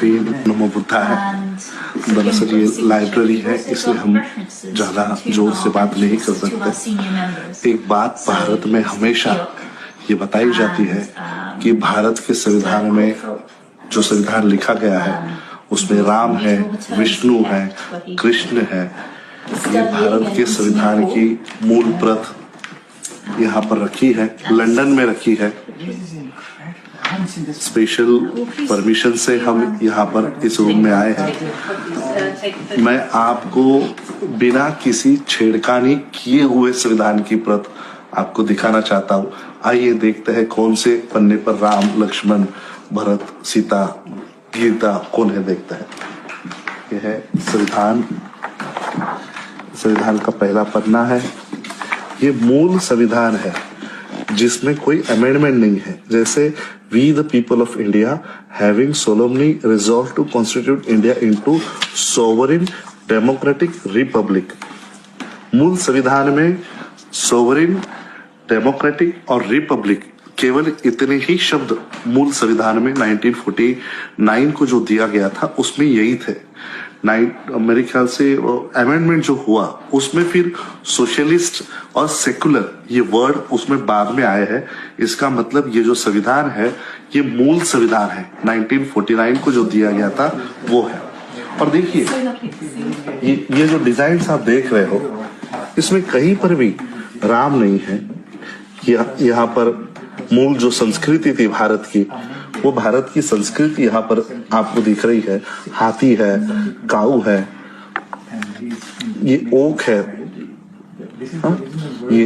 नमो बुद्धा है। दरअसल ये लाइब्रेरी है, इसलिए हम ज़्यादा जोर से बात नहीं कर सकते। एक बात भारत में हमेशा ये बताई जाती है कि भारत के संविधान में जो संविधान लिखा गया है उसमें राम है, विष्णु है, कृष्ण है। ये भारत के संविधान की मूल प्रत यहाँ पर रखी है, लंदन में रखी है। स्पेशल परमिशन से हम यहाँ पर इस रूम में आए हैं। मैं आपको बिना किसी छेड़खानी किए हुए संविधान की प्रत आपको दिखाना चाहता हूँ। आइए देखते हैं कौन से पन्ने पर राम, लक्ष्मण, भरत, सीता, गीता कौन है, देखते हैं। यह है संविधान। संविधान का पहला पन्ना है। ये मूल संविधान है जिसमें कोई अमेंडमेंट नहीं है। जैसे we the people of India having solemnly resolved to constitute India into sovereign democratic republic. मूल संविधान में सोवरिन, डेमोक्रेटिक और रिपब्लिक केवल इतने ही शब्द मूल संविधान में 1949 को जो दिया गया था उसमें यही थे। मेरे ख्याल से अमेंडमेंट जो हुआ उसमें फिर सोशलिस्ट और सेकुलर ये वर्ड उसमें बाद में आए हैं। इसका मतलब ये जो संविधान है ये मूल संविधान है, 1949 को जो दिया गया था वो है। और देखिए ये जो डिजाइन आप देख रहे हो इसमें कहीं पर भी राम नहीं है। यहाँ पर मूल जो संस्कृति थी भारत की, वो भारत की संस्कृति यहाँ पर आपको दिख रही है। हाथी है, काऊ है, ये ओक है। ये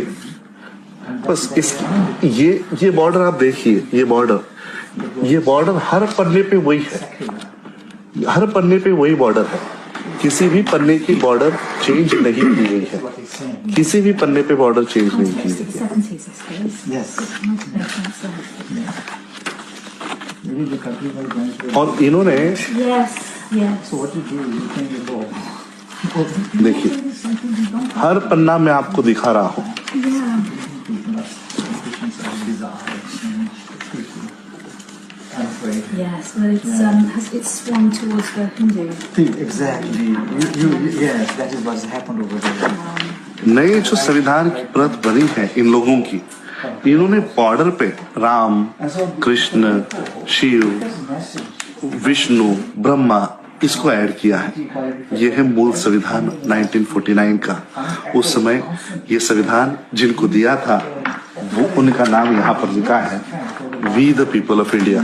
बस ये बॉर्डर आप देखिए, ये बॉर्डर हर पन्ने पे वही है, हर पन्ने पे वही बॉर्डर है। किसी भी पन्ने की बॉर्डर चेंज नहीं की गई है, किसी भी पन्ने पे बॉर्डर चेंज नहीं की गई है। और इन्होंने देखिए हर पन्ना में आपको दिखा रहा हूं। Yes, but it's swung towards the Hindu. Exactly. Yes, that is what's happened over there. नए जो संविधान की प्रत बनी है इन लोगों की, इन्होंने बॉर्डर पे राम, कृष्ण, शिव, विष्णु, ब्रह्मा इसको ऐड किया है। ये है मूल संविधान 1949 का। उस समय ये संविधान जिनको दिया था वो उनका नाम यहाँ पर लिखा है, we the people of India.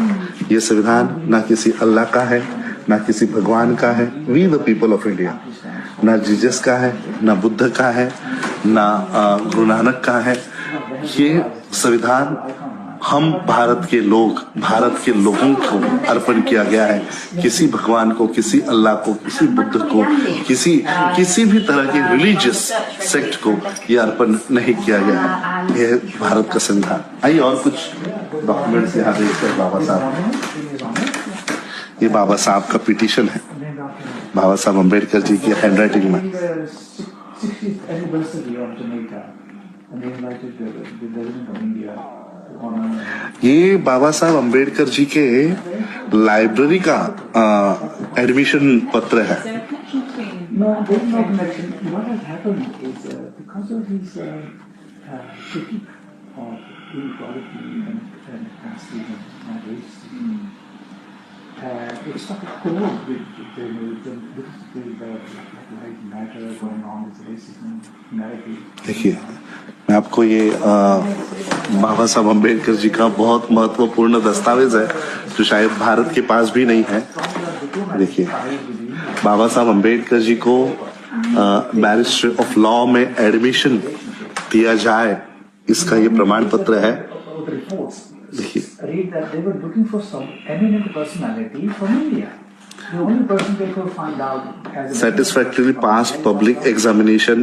ये संविधान ना किसी अल्लाह का है, ना किसी भगवान का है, we the people of India. ना जीसस का है, ना बुद्ध का है, ना गुरु नानक का है। ये संविधान हम भारत के लोगों को अर्पण किया गया है। किसी भगवान को, किसी अल्लाह को, किसी बुद्ध को, किसी भी तरह के रिलीजियस सेक्ट को ये अर्पण नहीं किया गया है। ये भारत का संविधान। आइए और कुछ डॉक्यूमेंट्स यहाँ देखते हैं। बाबा साहब, ये बाबा साहब का पिटीशन है, बाबा साहब अम्बेडकर जी की हैंडराइटिंग में। ये बाबा साहब अम्बेडकर जी के लाइब्रेरी का एडमिशन पत्र है। देखिए मैं आपको ये बाबा साहब अम्बेडकर जी का बहुत महत्वपूर्ण दस्तावेज है जो शायद भारत के पास भी नहीं है। देखिए बाबा साहब अम्बेडकर जी को बैरिस्टर ऑफ लॉ में एडमिशन दिया जाए, इसका ये प्रमाण पत्र है। देखिए satisfactorily passed public examination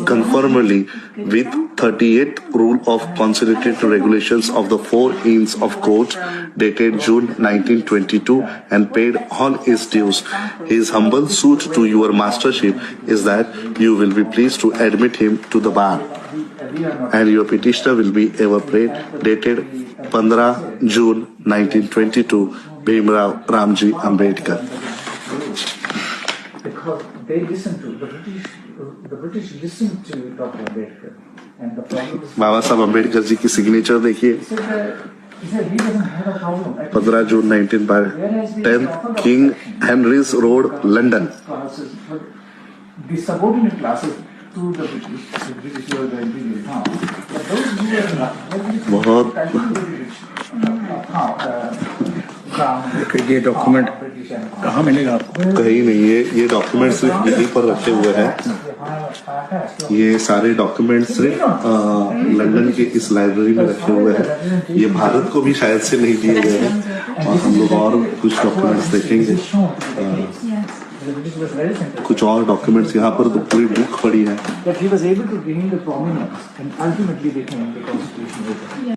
conformably with 38th rule of constitutional regulations of the 4 Inns of Court dated June 1922 and paid all his dues. His humble suit to your mastership is that you will be pleased to admit him to the bar, and your petitioner will be ever prayed, dated 15 June 1922 Bhimrao Ramji Ambedkar. Because they listened to the British listened to Dr. Ambedkar, and the problem is बाबा साहब अम्बेडकर जी की signature देखिए, he said he doesn't have a problem. 15 June 1910 king Henrys road London. Classes, but the subordinate classes to the British were the imperial town. But those who were not, बहुत ये document कहाँ मिलेगा आपको? कहीं नहीं है, ये डॉक्यूमेंट सिर्फ यहीं पर रखे हुए हैं. ये सारे डॉक्यूमेंट सिर्फ लंदन के इस लाइब्रेरी में रखे हुए हैं. ये भारत को भी शायद से नहीं दिए गए हैं. और हम लोग और कुछ डॉक्यूमेंट्स देखेंगे. कुछ और डॉक्यूमेंट्स यहाँ पर तो पूरी बुक पड़ी है. That he was able to gain the prominence and ultimately became the constitutional.